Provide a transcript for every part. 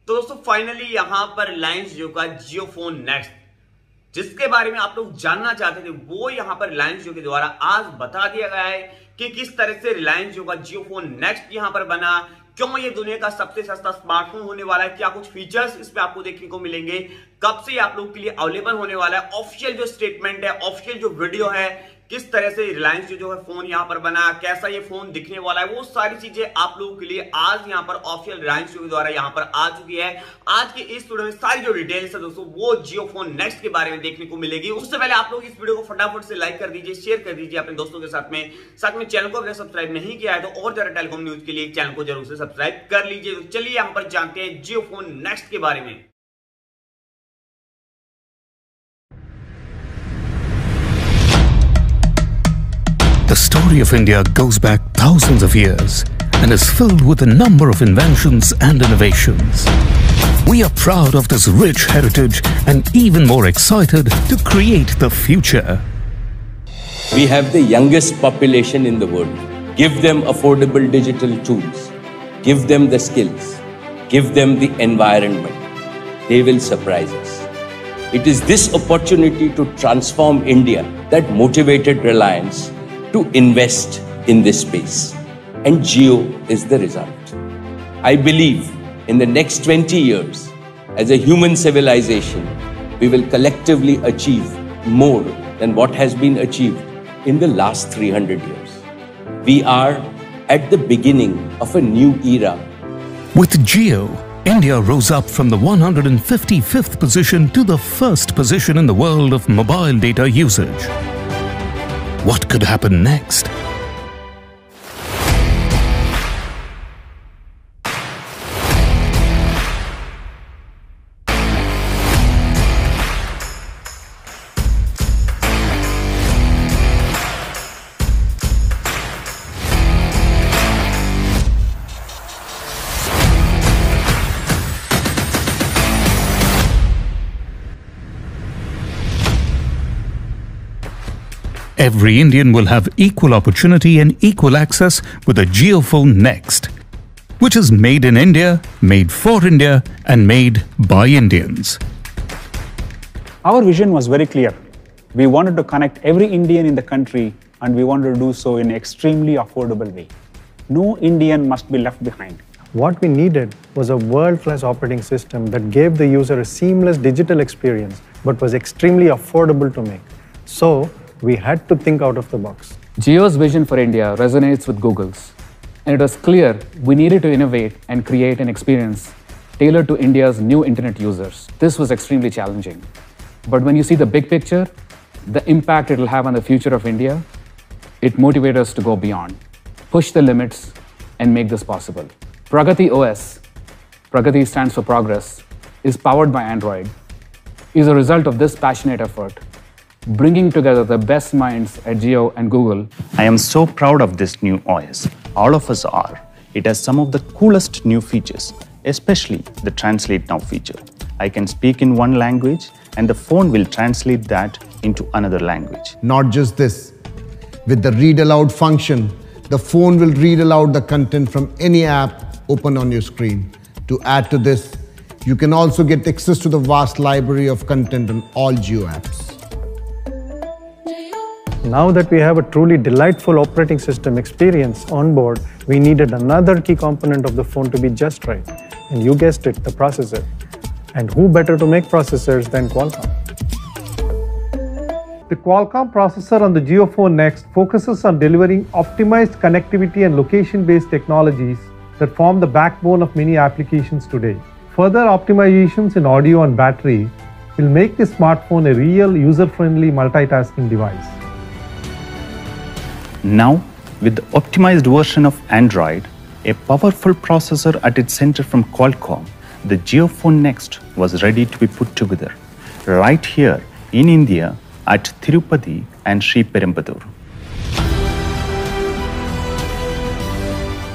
तो दोस्तों फाइनली यहां पर रिलायंस जियो का जियो फोन नेक्स्ट, जिसके बारे में आप लोग जानना चाहते थे, वो यहां पर रिलायंस जियो के द्वारा आज बता दिया गया है कि किस तरह से रिलायंस जियो का जियो फोन नेक्स्ट यहां पर बना, क्यों ये दुनिया का सबसे सस्ता स्मार्टफोन होने वाला है, क्या कुछ फीचर्स इसमें आपको देखने को मिलेंगे, कब से आप लोग के लिए अवेलेबल होने वाला है, ऑफिशियल जो स्टेटमेंट है, ऑफिशियल जो वीडियो है, किस तरह से रिलायंस जो है फोन यहां पर बना, कैसा ये फोन दिखने वाला है, वो सारी चीजें आप लोगों के लिए आज यहां पर ऑफिशियल रिलायंस के द्वारा यहां पर आ चुकी है। आज के इस वीडियो में सारी जो डिटेल्स है दोस्तों वो जियो फोन नेक्स्ट के बारे में देखने को मिलेगी। उससे पहले आप लोग इस वीडियो को फटाफट से लाइक कर दीजिए, शेयर कर दीजिए अपने दोस्तों के साथ में चैनल को अगर सब्सक्राइब नहीं किया है तो और ज्यादा टेलीकॉम न्यूज के लिए चैनल को जरूर से सब्सक्राइब कर लीजिए। तो चलिए यहां पर जानते हैं जियो फोन नेक्स्ट के बारे में। The story of India goes back thousands of years and is filled with a number of inventions and innovations. We are proud of this rich heritage and even more excited to create the future. We have the youngest population in the world. Give them affordable digital tools. Give them the skills. Give them the environment. They will surprise us. It is this opportunity to transform India that motivated Reliance to invest in this space, and Jio is the result. I believe in the next 20 years, as a human civilization, we will collectively achieve more than what has been achieved in the last 300 years. We are at the beginning of a new era. With Jio, India rose up from the 155th position to the first position in the world of mobile data usage. What could happen next? Every Indian will have equal opportunity and equal access with the Jio phone next, which is made in India, made for India, and made by Indians. Our vision was very clear. We wanted to connect every Indian in the country, and we wanted to do so in an extremely affordable way. No Indian must be left behind. What we needed was a world-class operating system that gave the user a seamless digital experience but was extremely affordable to make. So, we had to think out of the box. Jio's vision for India resonates with Google's, and it was clear we needed to innovate and create an experience tailored to India's new internet users. This was extremely challenging. But when you see the big picture, the impact it will have on the future of India, it motivated us to go beyond, push the limits, and make this possible. Pragati OS, Pragati stands for progress, is powered by Android, is a result of this passionate effort, bringing together the best minds at Jio and Google. I am so proud of this new OS. All of us are. It has some of the coolest new features, especially the Translate Now feature. I can speak in one language and the phone will translate that into another language. Not just this. With the read aloud function, the phone will read aloud the content from any app open on your screen. To add to this, you can also get access to the vast library of content on all Jio apps. Now that we have a truly delightful operating system experience on board, we needed another key component of the phone to be just right. And you guessed it, the processor. And who better to make processors than Qualcomm? The Qualcomm processor on the Jio phone next focuses on delivering optimized connectivity and location-based technologies that form the backbone of many applications today. Further optimizations in audio and battery will make this smartphone a real user-friendly multitasking device. Now, with the optimized version of Android, a powerful processor at its center from Qualcomm, the Jio phone next was ready to be put together right here in India at Tirupati and Sri Perumbudur.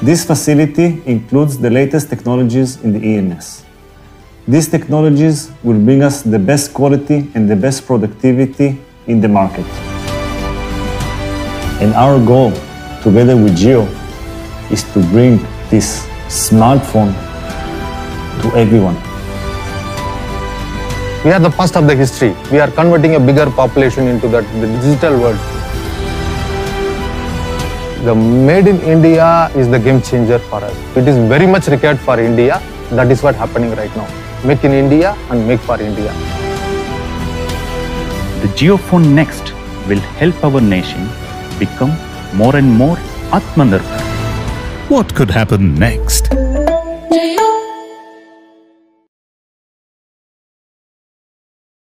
This facility includes the latest technologies in the EMS. These technologies will bring us the best quality and the best productivity in the market. And our goal, together with Jio, is to bring this smartphone to everyone. We are the first of the history. We are converting a bigger population into the digital world. The Made in India is the game changer for us. It is very much required for India. That is what's happening right now. Make in India and make for India. The JioPhone Next will help our nation become more and more Atmanirbhar. What could happen next?